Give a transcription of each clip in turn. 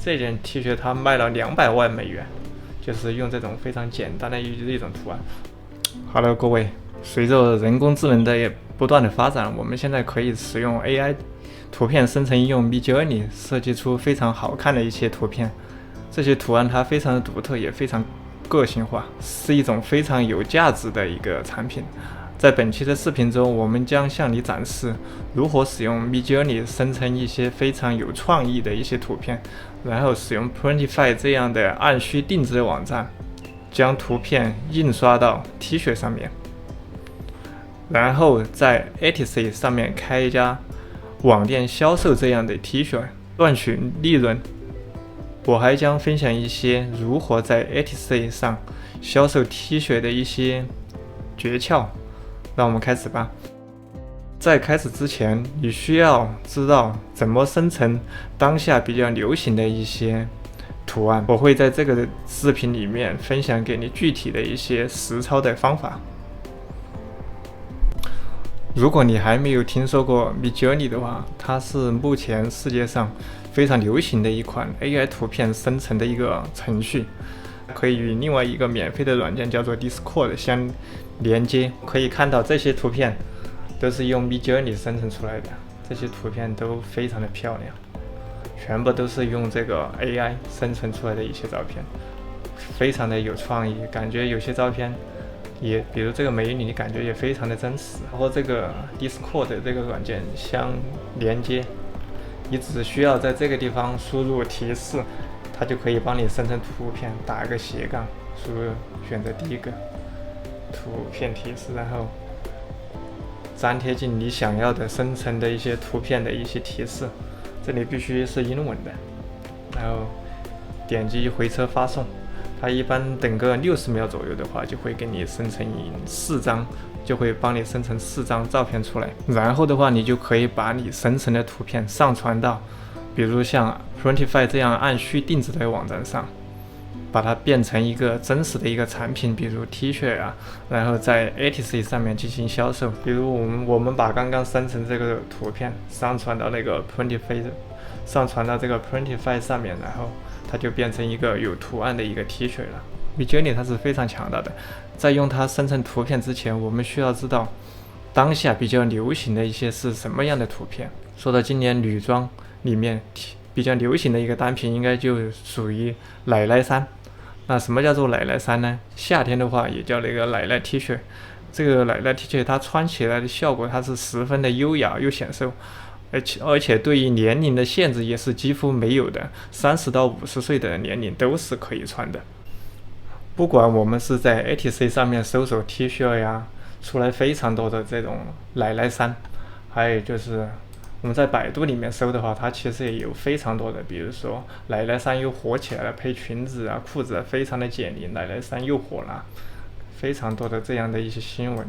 这件 T 恤它卖了200万美元，就是用这种非常简单的一种图案。好了，各位，随着人工智能的不断的发展，我们现在可以使用 AI 图片生成应用 Midjourney 设计出非常好看的一些图片。这些图案它非常的独特，也非常个性化，是一种非常有价值的一个产品。在本期的视频中，我们将向你展示如何使用 Midjourney 生成一些非常有创意的一些图片，然后使用 Printify 这样的按需定制的网站，将图片印刷到 T 恤上面，然后在 Etsy 上面开一家网店销售这样的 T 恤，赚取利润。我还将分享一些如何在 Etsy 上销售 T 恤的一些诀窍。让我们开始吧。在开始之前，你需要知道怎么生成当下比较流行的一些图案。我会在这个视频里面分享给你具体的一些实操的方法。如果你还没有听说过 Midjourney 的话，它是目前世界上非常流行的一款 AI 图片生成的一个程序，可以与另外一个免费的软件叫做 Discord 相连接。可以看到这些图片都是用 Midjourney 生成出来的，这些图片都非常的漂亮，全部都是用这个 AI 生成出来的一些照片，非常的有创意，感觉有些照片也比如这个美女，感觉也非常的真实。然后这个 Discord 这个软件相连接，你只需要在这个地方输入提示，它就可以帮你生成图片，打一个斜杠，选择第一个图片提示，然后粘贴进你想要的生成的一些图片的一些提示，这里必须是英文的，然后点击回车发送。它一般等个60秒左右的话，就会给你生成4张，就会帮你生成4张照片出来。然后的话，你就可以把你生成的图片上传到，比如像 Printify 这样按需定制的网站上，把它变成一个真实的一个产品，比如 T 恤啊，然后在 Etsy 上面进行销售。比如我们把刚刚生成这个图片上传到那个 Printify 上面，然后它就变成一个有图案的一个 T 恤了。Midjourney 它是非常强大的，在用它生成图片之前，我们需要知道当下比较流行的一些是什么样的图片。说到今年女装里面比较流行的一个单品，应该就属于奶奶衫。那什么叫做奶奶衫呢？夏天的话也叫那个奶奶 T 恤。这个奶奶 T 恤它穿起来的效果，它是十分的优雅又显瘦。而且对于年龄的限制也是几乎没有的，30到50岁的年龄都是可以穿的。不管我们是在 Etsy 上面搜索 T 恤呀，出来非常多的这种奶奶衫，还有就是我们在百度里面搜的话，它其实也有非常多的，比如说奶奶衫又火起来了，配裙子啊、裤子啊，非常的简丽，奶奶衫又火了，非常多的这样的一些新闻。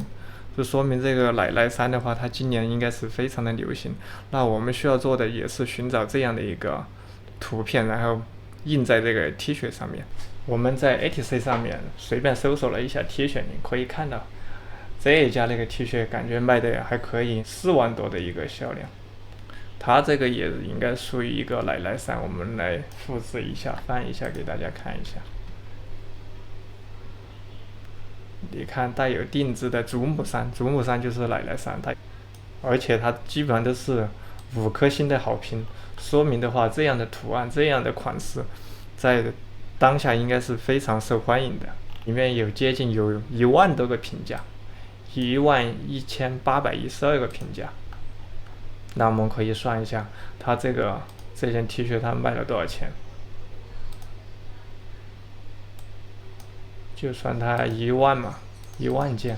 就说明这个奶奶衫的话，它今年应该是非常的流行。那我们需要做的也是寻找这样的一个图片，然后印在这个 T 恤上面。我们在 Etsy 上面随便搜索了一下 T 恤，你可以看到这一家那个 T 恤感觉卖的还可以，4万多的一个销量。它这个也应该属于一个奶奶衫，我们来复制一下，翻一下给大家看一下。你看带有定制的祖母衫，祖母衫就是奶奶衫，而且它基本上都是5颗星的好评，说明的话这样的图案、这样的款式在当下应该是非常受欢迎的。里面有接近有1万多个评价，11812个评价。那我们可以算一下，它这件 T 恤它卖了多少钱？就算它1万嘛，1万件，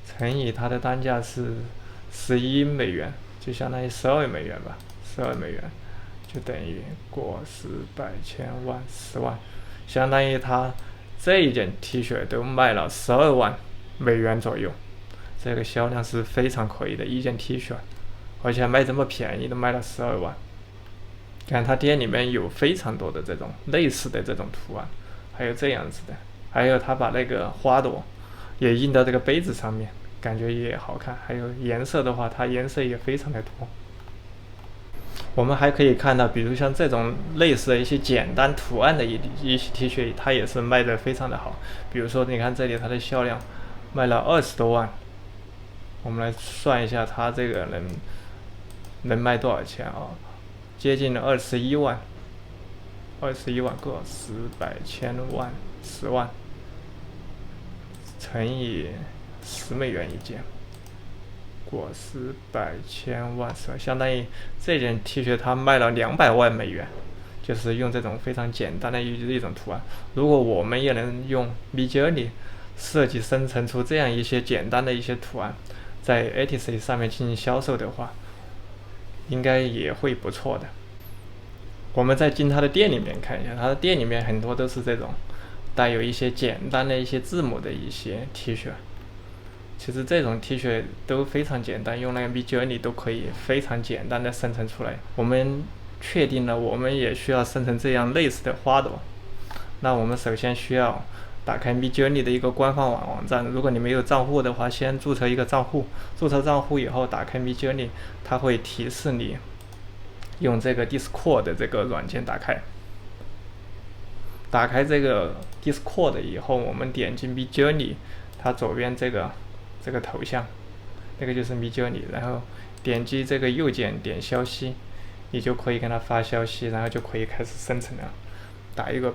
乘以它的单价是11美元，就相当于12美元吧，12美元就等于过10、100、千万、10万，相当于它这一件 T 恤都卖了12万美元左右，这个销量是非常可以的一件 T 恤，而且卖这么便宜，都卖了12万。看它店里面有非常多的这种类似的这种图案，还有这样子的，还有它把那个花朵也印到这个杯子上面，感觉也好看。还有颜色的话，它颜色也非常的多。我们还可以看到，比如像这种类似的一些简单图案的一些 T 恤，它也是卖的非常的好。比如说，你看这里它的销量卖了20多万，我们来算一下，它这个能卖多少钱啊？接近了21万，21万个10、100、千万、10万，乘以$10一件。过10、100、千万、10万，相当于这件 T 恤它卖了200万美元，就是用这种非常简单的一种图案。如果我们也能用 Midjourney 设计生成出这样一些简单的一些图案，在 Etsy 上面进行销售的话，应该也会不错的。我们再进它的店里面看一下，它的店里面很多都是这种带有一些简单的一些字母的一些 T 恤。其实这种 T 恤都非常简单，用那个 Midjourney 都可以非常简单的生成出来。我们确定了，我们也需要生成这样类似的花朵。那我们首先需要打开 Midjourney 的一个官方网站。如果你没有账户的话，先注册一个账户。注册账户以后，打开 Midjourney， 它会提示你用这个 Discord 的这个软件打开。打开这个 Discord 以后，我们点击 Midjourney， 它左边这个头像，那个就是 Midjourney， 然后点击这个右键点消息，你就可以跟它发消息，然后就可以开始生成了。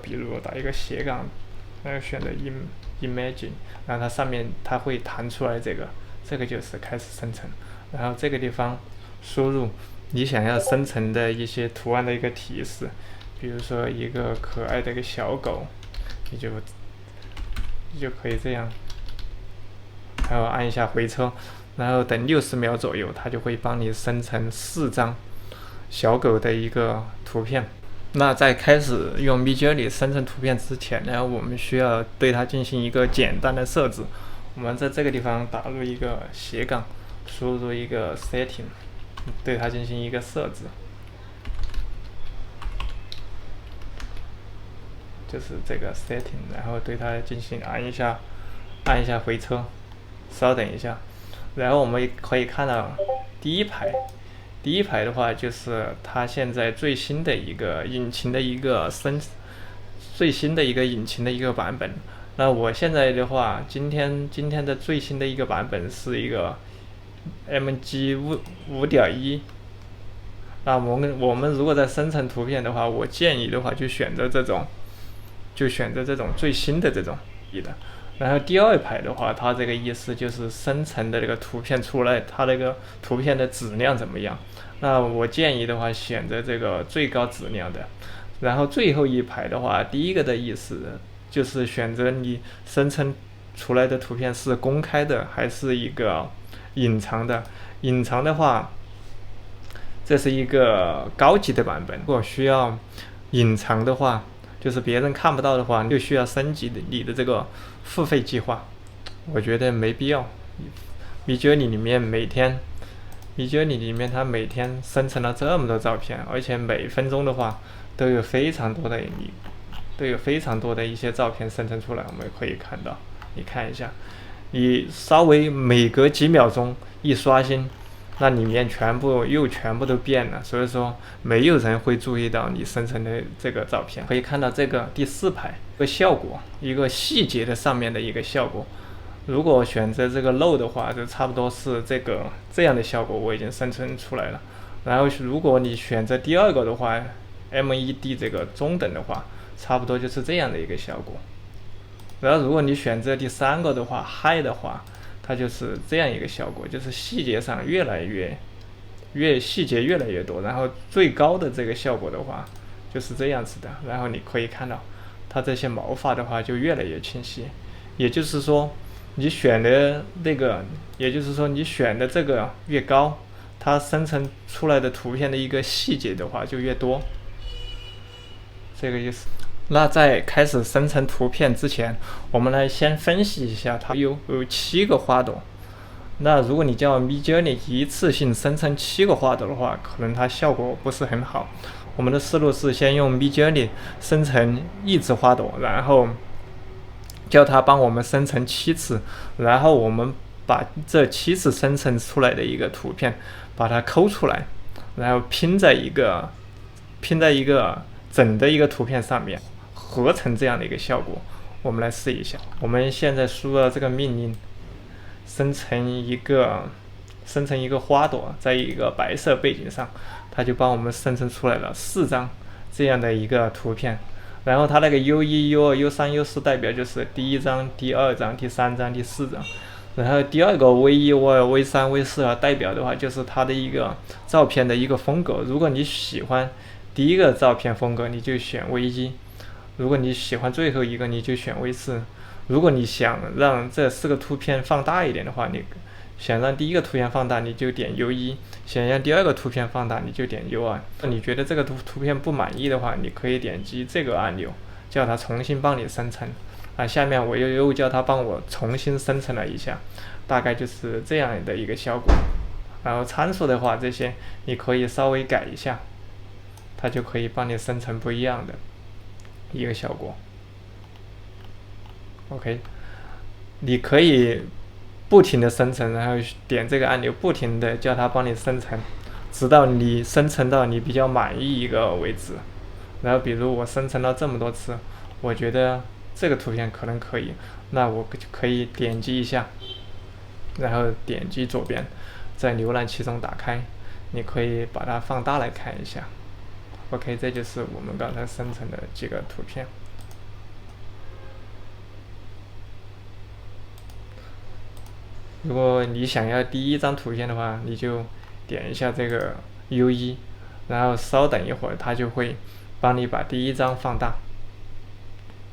比如打一个斜杠，然后选择 Imagine， 然后它上面它会弹出来这个就是开始生成。然后这个地方输入你想要生成的一些图案的一个提示，比如说一个可爱的一个小狗，你就可以这样。然后按一下回车，然后等60秒左右，它就会帮你生成4张小狗的一个图片。那在开始用 Midjourney 生成图片之前呢，我们需要对它进行一个简单的设置。我们在这个地方打入一个斜杠，输入一个 setting， 对它进行一个设置，就是这个 setting， 然后对它进行按一下回车。稍等一下，然后我们可以看到第一排的话，就是它现在最新的一个引擎的一个版本。那我现在的话，今天的最新的一个版本是一个 MG 5.1。那我们如果在生成图片的话，我建议的话就选择这种最新的这种的。然后第2排的话，它这个意思就是生成的这个图片出来，它那个图片的质量怎么样？那我建议的话，选择这个最高质量的。然后最后一排的话，第一个的意思就是选择你生成出来的图片是公开的还是一个隐藏的。隐藏的话，这是一个高级的版本。如果需要隐藏的话，就是别人看不到的话，就需要升级你的这个付费计划。我觉得没必要。Midjourney 里面它每天生成了这么多照片，而且每分钟的话都有非常多的一些照片生成出来。我们可以看到，你看一下，你稍微每隔几秒钟一刷新，那里面全部都变了，所以说没有人会注意到你生成的这个照片。可以看到这个第4排一个效果，一个细节的上面的一个效果。如果选择这个漏的话，就差不多是这样的效果，我已经生成出来了。然后如果你选择第2个的话 ，MED 这个中等的话，差不多就是这样的一个效果。然后如果你选择第3个的话 ，High 的话，它就是这样一个效果，就是细节上细节越来越多，然后最高的这个效果的话就是这样子的。然后你可以看到它这些毛发的话就越来越清晰，也就是说你选的这个越高，它生成出来的图片的一个细节的话就越多，这个意思。那在开始生成图片之前，我们来先分析一下，它有7个花朵。那如果你叫 Midjourney 一次性生成7个花朵的话，可能它效果不是很好。我们的思路是先用 Midjourney 生成1只花朵，然后叫它帮我们生成7次，然后我们把这7次生成出来的一个图片把它抠出来，然后拼在一个整的一个图片上面，合成这样的一个效果。我们来试一下。我们现在输入这个命令，生成一个花朵，在一个白色背景上，它就帮我们生成出来了4张这样的一个图片。然后它那个 U1、U2、U3、U4 代表就是第1张、第2张、第3张、第4张。然后第二个 V1、V2、V3、V4代表的话，就是它的一个照片的一个风格。如果你喜欢第一个照片风格，你就选 V1；如果你喜欢最后一个，你就选 V4。如果你想让这4个图片放大一点的话，你想让第一个图片放大，你就点 U1；想让第二个图片放大，你就点 U2。你觉得这个图片不满意的话，你可以点击这个按钮，叫它重新帮你生成。下面我又叫它帮我重新生成了一下，大概就是这样的一个效果。然后参数的话，这些你可以稍微改一下，它就可以帮你生成不一样的一个效果。OK， 你可以不停的生成，然后点这个按钮，不停的叫它帮你生成，直到你生成到你比较满意一个为止。然后比如我生成了这么多次，我觉得这个图片可能可以，那我就可以点击一下，然后点击左边，在浏览器中打开，你可以把它放大来看一下。OK， 这就是我们刚才生成的几个图片。如果你想要第1张图片的话，你就点一下这个 U1， 然后稍等一会儿，它就会帮你把第1张放大，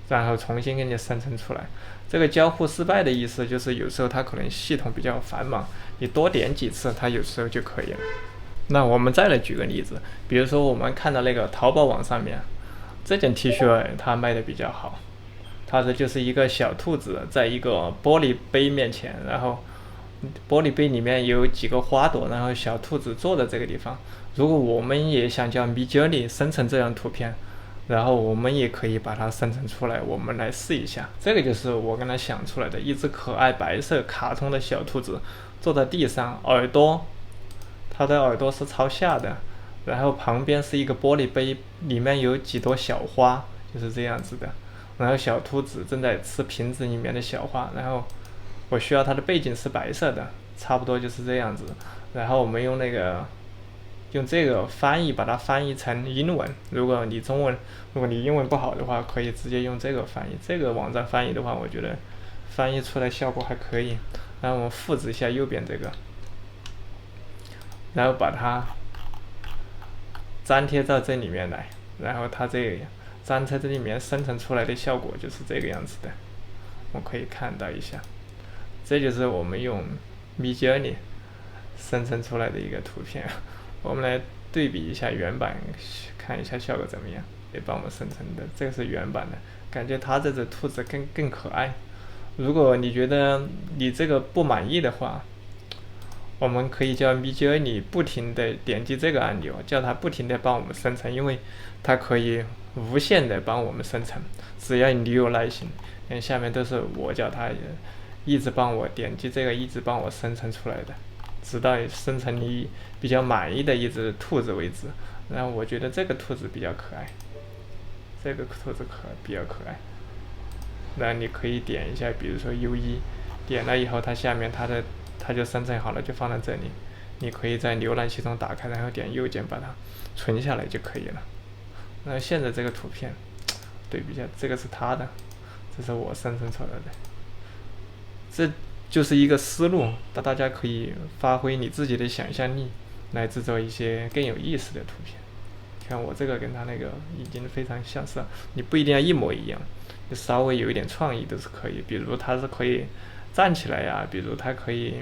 然后重新给你生成出来。这个交互失败的意思就是有时候它可能系统比较繁忙，你多点几次它有时候就可以了。那我们再来举个例子，比如说我们看到那个淘宝网上面这件 T 恤它卖的比较好，它这就是一个小兔子在一个玻璃杯面前，然后玻璃杯里面有几个花朵，然后小兔子坐在这个地方。如果我们也想叫 Midjourney 生成这张图片，然后我们也可以把它生成出来，我们来试一下。这个就是我跟它想出来的，一只可爱白色卡通的小兔子坐在地上，它的耳朵是朝下的，然后旁边是一个玻璃杯，里面有几朵小花，就是这样子的。然后小兔子正在吃瓶子里面的小花，然后我需要它的背景是白色的，差不多就是这样子。然后我们用这个翻译把它翻译成英文。如果你英文不好的话，可以直接用这个翻译。这个网站翻译的话，我觉得翻译出来效果还可以。然后我们复制一下右边这个，然后把它粘贴到这里面来，然后它这粘在这里面生成出来的效果就是这个样子的。我可以看到一下，这就是我们用 Midjourney 生成出来的一个图片。我们来对比一下原版，看一下效果怎么样。也帮我们生成的，这个是原版的，感觉它这只兔子更可爱。如果你觉得你这个不满意的话，我们可以叫 Midjourney 不停的点击这个按钮，叫它不停的帮我们生成，因为它可以无限的帮我们生成，只要你有耐心。下面都是我叫它一直帮我点击这个，一直帮我生成出来的，直到生成你比较满意的一只兔子为止。然后我觉得这个兔子比较可爱，这个兔子比较可爱。那你可以点一下，比如说 U1， 点了以后，它下面它就生成好了，就放在这里。你可以在浏览器中打开，然后点右键把它存下来就可以了。那现在这个图片对比一下，这个是它的，这是我生成出来的。这就是一个思路，大家可以发挥你自己的想象力，来制作一些更有意思的图片。看我这个跟它那个已经非常相似了，你不一定要一模一样，就稍微有一点创意都是可以。比如它是可以站起来呀，比如它可以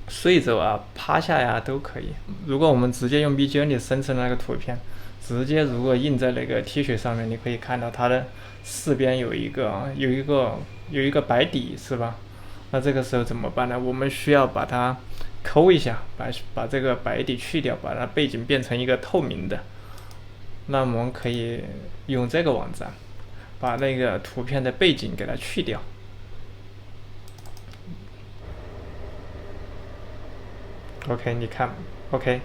睡着啊、趴下呀，都可以。如果我们直接用 Midjourney 生成那个图片，直接如果印在那个 T 恤上面，你可以看到它的四边有一个白底，是吧？那这个时候怎么办呢？我们需要把它抠一下，把这个白底去掉，把它背景变成一个透明的。那我们可以用这个网站把那个图片的背景给它去掉。OK， 你看 ，OK，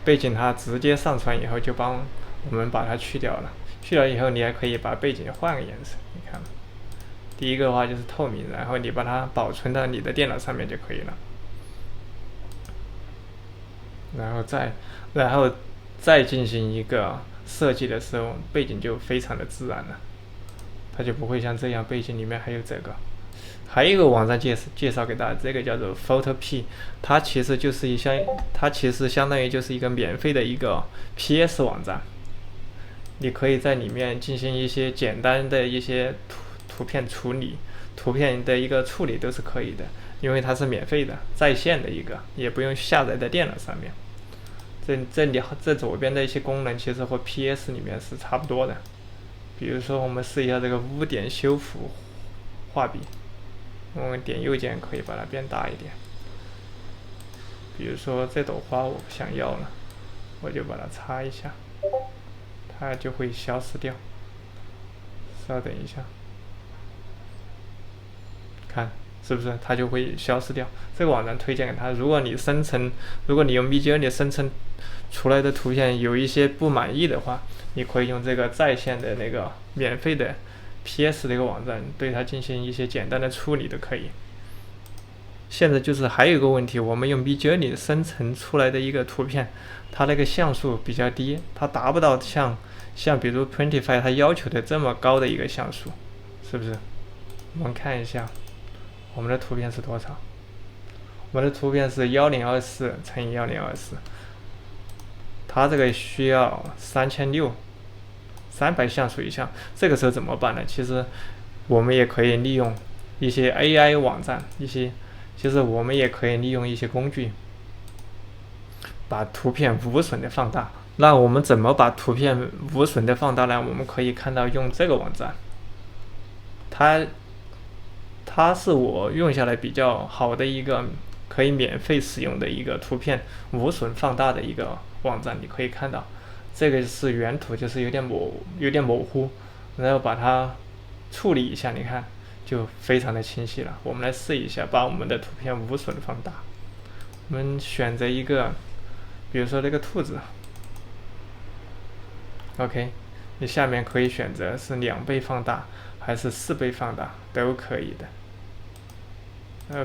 背景它直接上传以后就帮我们把它去掉了。去掉以后，你还可以把背景换个颜色。你看，第一个的话就是透明，然后你把它保存到你的电脑上面就可以了。然后再进行一个设计的时候，背景就非常的自然了，它就不会像这样背景里面还有这个。还有一个网站介绍给大家，这个叫做 Photopea， 它其实相当于就是一个免费的一个 PS 网站，你可以在里面进行一些简单的一些图片处理，图片的一个处理都是可以的，因为它是免费的，在线的一个，也不用下载在电脑上面。这左边的一些功能其实和 PS 里面是差不多的，比如说我们试一下这个污点修复画笔。我们点右键可以把它变大一点，比如说这朵花我不想要了，我就把它擦一下，它就会消失掉。稍等一下，看是不是它就会消失掉？这个网站推荐给他，如果你用 Midjourney 生成出来的图片有一些不满意的话，你可以用这个在线的那个免费的PS 的一个网站对它进行一些简单的处理都可以。现在就是还有一个问题，我们用 Midjourney 生成出来的一个图片，它那个像素比较低，它达不到像比如 Printify 它要求的这么高的一个像素，是不是？我们看一下我们的图片是多少？我们的图片是1024乘以1024，它这个需要3600像素以上。这个时候怎么办呢？其实我们也可以利用一些 AI 网站，其实我们也可以利用一些工具，把图片无损的放大。那我们怎么把图片无损的放大呢？我们可以看到用这个网站，它是我用下来比较好的一个可以免费使用的一个图片无损放大的一个网站。你可以看到这个是原图，就是有点模糊，然后把它处理一下，你看就非常的清晰了。我们来试一下把我们的图片无损放大。我们选择一个，比如说这个兔子 OK， 你下面可以选择是2倍放大还是4倍放大都可以的。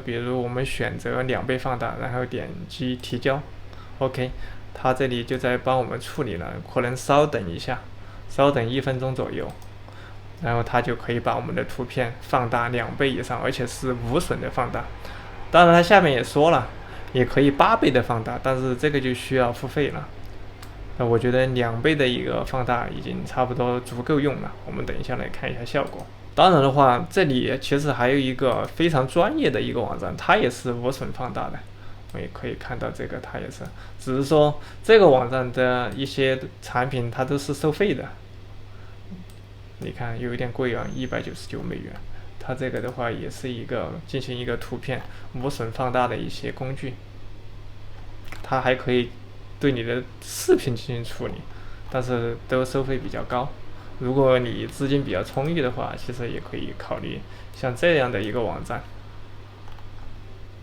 比如我们选择2倍放大，然后点击提交 OK， 它这里就在帮我们处理了，可能稍等一下，稍等1分钟左右，然后它就可以把我们的图片放大2倍以上，而且是无损的放大。当然它下面也说了，也可以8倍的放大，但是这个就需要付费了。那我觉得2倍的一个放大已经差不多足够用了。我们等一下来看一下效果。当然的话，这里其实还有一个非常专业的一个网站，它也是无损放大的。我也可以看到这个，它也是，只是说这个网站的一些产品它都是收费的。你看有一点贵啊，199美元。它这个的话也是一个进行一个图片无损放大的一些工具，它还可以对你的视频进行处理，但是都收费比较高。如果你资金比较充裕的话，其实也可以考虑像这样的一个网站。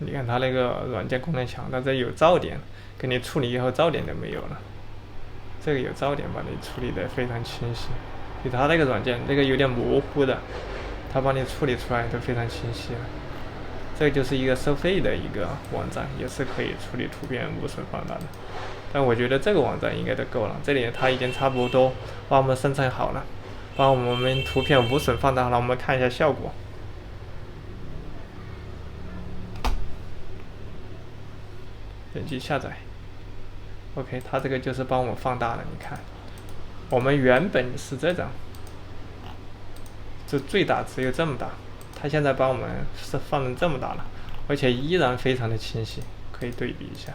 你看它那个软件功能强，但这有噪点，给你处理以后噪点都没有了。这个有噪点，把你处理得非常清晰。比它那个软件，这个有点模糊的，它帮你处理出来都非常清晰了。这个就是一个收费的一个网站，也是可以处理图片无损放大的。但我觉得这个网站应该都够了，这里它已经差不多把我们生成好了，把我们图片无损放大了。我们看一下效果。点击下载 OK， 它这个就是帮我们放大了。你看我们原本是这张，就最大只有这么大，它现在把我们是放成这么大了，而且依然非常的清晰，可以对比一下。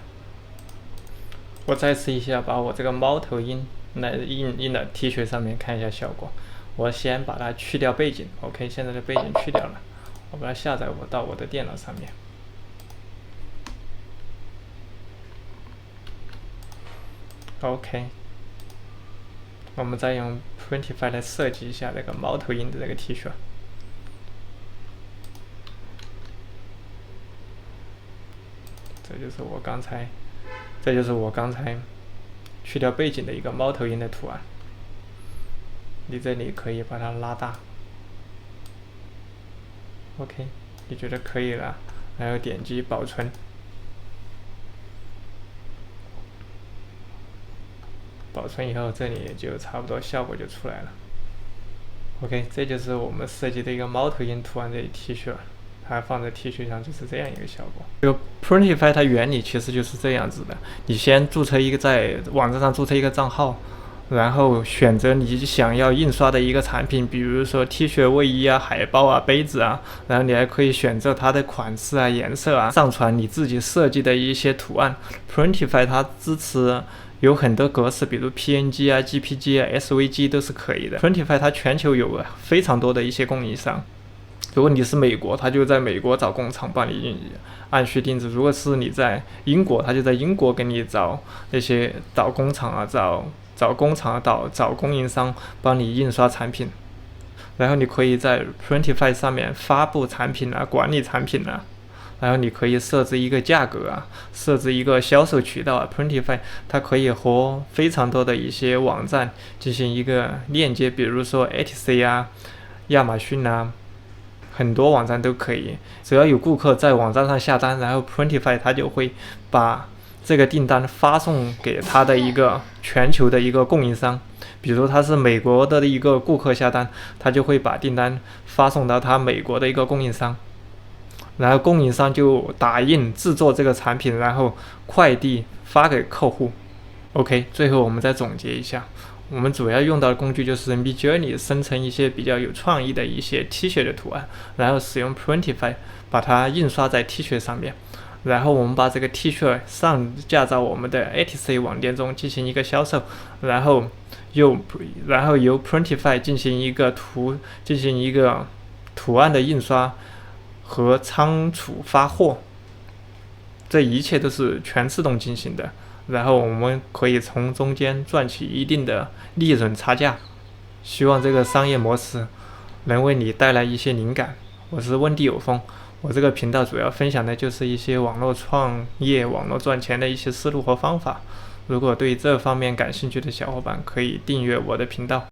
我再试一下，把我这个猫头鹰来印的 T 恤上面看一下效果。我先把它去掉背景 OK， 现在的背景去掉了，我把它下载到我的电脑上面。OK， 我们再用 Printify 来设计一下这个猫头鹰的这个 T 恤。这就是我刚才去掉背景的一个猫头鹰的图案。你这里可以把它拉大。OK， 你觉得可以了，然后点击保存。保存以后，这里就差不多效果就出来了。OK， 这就是我们设计的一个猫头鹰图案的 T 恤，它放在 T 恤上就是这样一个效果。这个 Printify 它原理其实就是这样子的，你先注册一个在网站上注册一个账号，然后选择你想要印刷的一个产品，比如说 T 恤、卫衣啊、海报啊、杯子啊，然后你还可以选择它的款式啊、颜色啊，上传你自己设计的一些图案。Printify 它支持有很多格式，比如 PNG 啊、GPG 啊、SVG 都是可以的。Printify 它全球有非常多的一些供应商。如果你是美国，它就在美国找工厂帮你按需定制；如果是你在英国，它就在英国给你找那些找工厂啊、找工厂找供应商帮你印刷产品。然后你可以在 Printify 上面发布产品啊、管理产品啊。然后你可以设置一个价格啊，设置一个销售渠道啊。Printify 它可以和非常多的一些网站进行一个链接，比如说 Etsy 啊、亚马逊啊，很多网站都可以。只要有顾客在网站上下单，然后 Printify 它就会把这个订单发送给他的一个全球的一个供应商。比如他是美国的一个顾客下单，他就会把订单发送到他美国的一个供应商。然后供应商就打印制作这个产品，然后快递发给客户。OK， 最后我们再总结一下，我们主要用到的工具就是 Midjourney 生成一些比较有创意的一些 T 恤的图案，然后使用 Printify 把它印刷在 T 恤上面，然后我们把这个 T 恤上架到我们的 Etsy 网店中进行一个销售，然后由 Printify 进行一个图案的印刷和仓储发货，这一切都是全自动进行的，然后我们可以从中间赚取一定的利润差价。希望这个商业模式能为你带来一些灵感。我是温蒂有风，我这个频道主要分享的就是一些网络创业、网络赚钱的一些思路和方法。如果对这方面感兴趣的小伙伴，可以订阅我的频道。